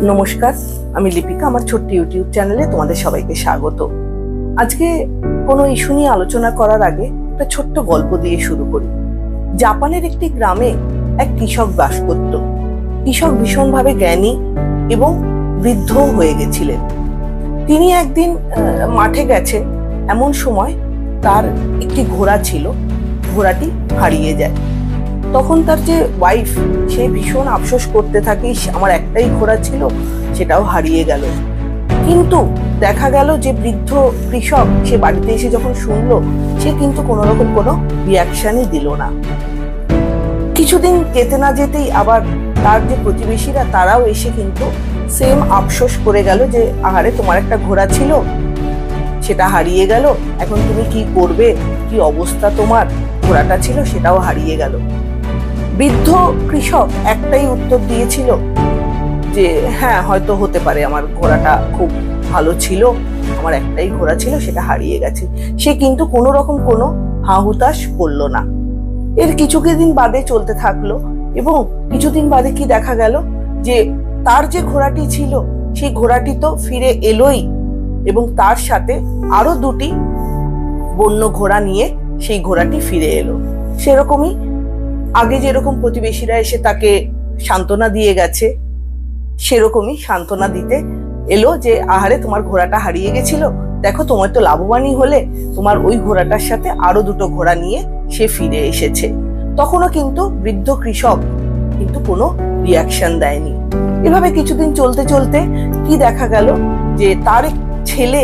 নমস্কার, আমি লিপিকা। আমার ছোট্ট ইউটিউব চ্যানেলে তোমাদের সবাইকে স্বাগত। আজকে কোনো ইস্যু নিয়ে আলোচনা করার আগে একটা ছোট্ট গল্প দিয়ে শুরু করি। জাপানের একটি গ্রামে এক কৃষক বাস করত। কৃষক ভীষণভাবে জ্ঞানী এবং বৃদ্ধ হয়ে গেছিলেন। তিনি একদিন মাঠে গেছেন, এমন সময় তার একটি ঘোড়া ছিল, ঘোড়াটি হারিয়ে যায়। তখন তার যে ওয়াইফ, সে ভীষণ আফসোস করতে থাকে, আমার একটাই ঘোড়া ছিল, সেটাও হারিয়ে গেল। কিন্তু দেখা গেল যে বৃদ্ধ কৃষক সে বাড়িতে এসে যখন শুনলো, সে কিন্তু কোনো রকম কোনো রিয়াকশনই দিল না। কিছুদিন যেতে না যেতেই আবার তার যে প্রতিবেশীরা, তারাও এসে কিন্তু সেম আফসোস করে গেল যে আহারে, তোমার একটা ঘোড়া ছিল, সেটা হারিয়ে গেল, এখন তুমি কি করবে, কি অবস্থা তোমার, ঘোড়াটা ছিল সেটাও হারিয়ে গেল। বৃদ্ধ কৃষক একটাই উত্তর দিয়েছিল যে হ্যাঁ, হয়তো হতে পারে, আমার ঘোড়াটা খুব ভালো ছিল, আমার একটাই ঘোড়া ছিল, সেটা হারিয়ে গেছে। সে কিন্তু কোনো রকম কোনো হাহুতাশ করলো না। এর কিছুদিন বাদে চলতে থাকলো এবং কিছুদিন বাদে কি দেখা গেল যে তার যে ঘোড়াটি ছিল, সেই ঘোড়াটি তো ফিরে এলোই এবং তার সাথে আরো দুটি বন্য ঘোড়া নিয়ে সেই ঘোড়াটি ফিরে এলো। সেরকমই আগে যেরকম প্রতিবেশীরা এসে তাকে সান্ত্বনা দিয়ে গেছে, সেরকমই সান্ত্বনা দিতে এলো যে আহারে, তোমার ঘোড়াটা হারিয়ে গেছিল, দেখো তোমার তো লাভবানই হলে, তোমার ওই ঘোড়াটার সাথে আরো দুটো ঘোড়া নিয়ে সে ফিরে এসেছে। তখনও কিন্তু বৃদ্ধ কৃষক কিন্তু কোনো রিয়াকশন দেয়নি। এভাবে কিছুদিন চলতে চলতে কি দেখা গেল যে তার ছেলে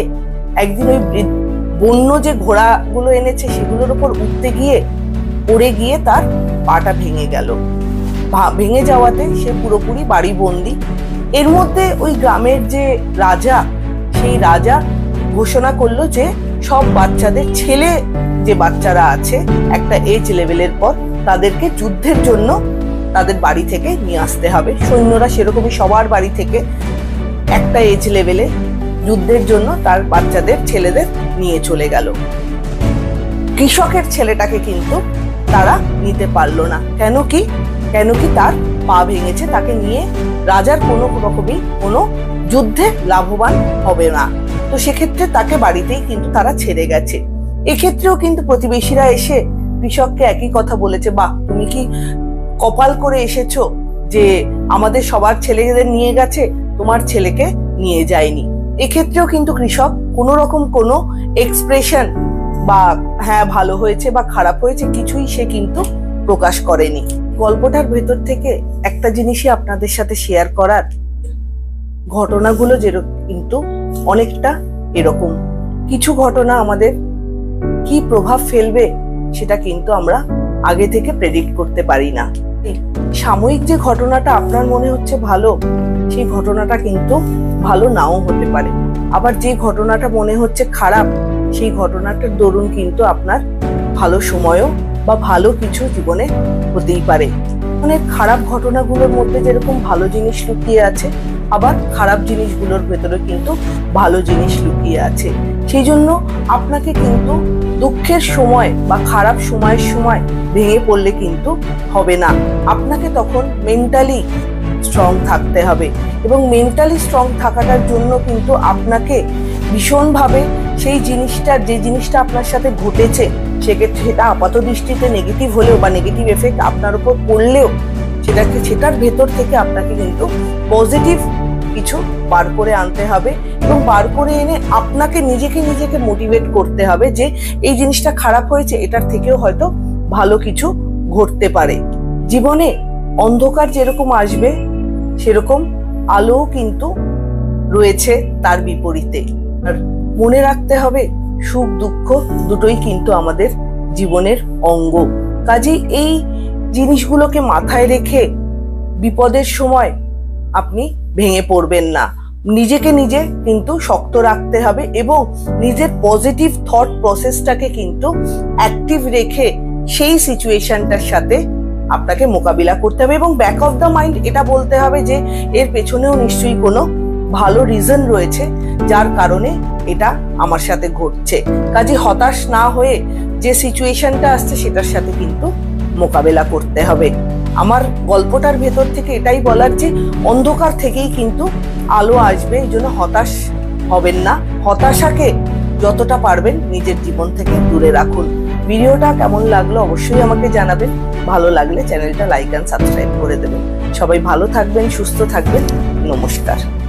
একদিন ওই বন্য যে ঘোড়াগুলো এনেছে সেগুলোর উপর উঠতে গিয়ে পড়ে গিয়ে তার পাটা ভেঙে গেল। ভেঙে যাওয়াতে সে পুরোপুরি বাড়ি বন্দি। এর মধ্যে ওই গ্রামের যে রাজা, সেই রাজা ঘোষণা করলো যে সব বাচ্চাদের, ছেলে যে বাচ্চারা আছে একটা এজ লেভেলের পর, তাদেরকে যুদ্ধের জন্য তাদের বাড়ি থেকে নিয়ে আসতে হবে। সৈন্যরা সেরকমই সবার বাড়ি থেকে একটা এজ লেভেলে যুদ্ধের জন্য তার বাচ্চাদের, ছেলেদের নিয়ে চলে গেল। কৃষকের ছেলেটাকে কিন্তু তারা নিতে পারলো না। কেন কি তার পা ভেঙেছে, তাকে নিয়ে রাজার কোনো রকমই কোনো যুদ্ধে লাভবান হবে না। তো সেক্ষেত্রে তাকে বাড়িতেই কিন্তু তারা ছেড়ে গেছে। এক্ষেত্রেও কিন্তু প্রতিবেশীরা এসে কৃষককে একই কথা বলেছে, বাহ, তুমি কি কপাল করে এসেছো যে আমাদের সবার ছেলেদের নিয়ে গেছে, তোমার ছেলেকে নিয়ে যায়নি। এক্ষেত্রেও কিন্তু কৃষক কোনো রকম কোনো এক্সপ্রেশন বা হ্যাঁ ভালো হয়েছে বা খারাপ হয়েছে কিছুই সে কিন্তু প্রকাশ করেনি। গল্পটার ভেতর থেকে একটা জিনিসই আপনাদের সাথে শেয়ার করার, ঘটনাগুলো যেরকম কিন্তু অনেকটা এরকম। কিছু ঘটনা আমাদের কি প্রভাব ফেলবে সেটা কিন্তু আমরা আগে থেকে প্রেডিক্ট করতে পারি না। সাময়িক যে ঘটনাটা আপনার মনে হচ্ছে ভালো, সেই ঘটনাটা কিন্তু ভালো নাও হতে পারে। আবার যে ঘটনাটা মনে হচ্ছে খারাপ, সেই ঘটনাটার দরুন কিন্তু আপনার ভালো সময়ও বা ভালো কিছু জীবনে হতেই পারে। মানে খারাপ ঘটনাগুলোর মধ্যে যেরকম ভালো জিনিস লুকিয়ে আছে, আবার খারাপ জিনিসগুলোর ভেতরে কিন্তু ভালো জিনিস লুকিয়ে আছে। সেই জন্য আপনাকে কিন্তু দুঃখের সময় বা খারাপ সময়ের সময় ভেঙে পড়লে কিন্তু হবে না। আপনাকে তখন মেন্টালি স্ট্রং থাকতে হবে এবং মেন্টালি স্ট্রং থাকাটার জন্য কিন্তু আপনাকে ভীষণভাবে সেই জিনিসটা, যে জিনিসটা আপনার সাথে ঘটেছে, সেক্ষেত্রে সেটা আপাত দৃষ্টিতে নেগেটিভ হলেও বা নেগেটিভ এফেক্ট আপনার উপর পড়লেও সেটার ভেতর থেকে আপনাকে কিন্তু পজিটিভ কিছু বার করে আনতে হবে এবং বার করে এনে আপনাকে নিজেকে মোটিভেট করতে হবে যে এই জিনিসটা খারাপ হয়েছে, এটার থেকেও হয়তো ভালো কিছু ঘটতে পারে। জীবনে অন্ধকার যেরকম আসবে, সেরকম আলো কিন্তু রয়েছে তার বিপরীতে। আর মনে রাখতে হবে, সুখ দুঃখ দুটোই কিন্তু আমাদের জীবনের অঙ্গ। কাজেই এই জিনিসগুলোকে মাথায় রেখে বিপদের সময় আপনি ভেঙে পড়বেন না। নিজেকে নিজে কিন্তু শক্ত রাখতে হবে এবং নিজের পজিটিভ থট প্রসেসটাকে কিন্তু অ্যাক্টিভ রেখে সেই সিচুয়েশনটার সাথে আপনাকে মোকাবিলা করতে হবে এবং ব্যাক অফ দ্য মাইন্ড এটা বলতে হবে যে এর পেছনেও নিশ্চয়ই কোনো ভালো রিজন রয়েছে যার কারণে এটা আমার সাথে ঘটছে। কাজে হতাশ না হয়ে যে সিচুয়েশনটা আসছে সেটার সাথে কিন্তু মোকাবেলা করতে হবে। আমার গল্পটার ভেতর থেকে এটাই বলার যে অন্ধকার থেকেই কিন্তু আলো আসবে, এই জন্য হতাশ হবেন না। হতাশাকে যতটা পারবেন নিজের জীবন থেকে দূরে রাখুন। ভিডিওটা কেমন লাগলো অবশ্যই আমাকে জানাবেন। ভালো লাগলে চ্যানেলটা লাইক অ্যান্ড সাবস্ক্রাইব করে দেবেন। সবাই ভালো থাকবেন, সুস্থ থাকবেন। নমস্কার।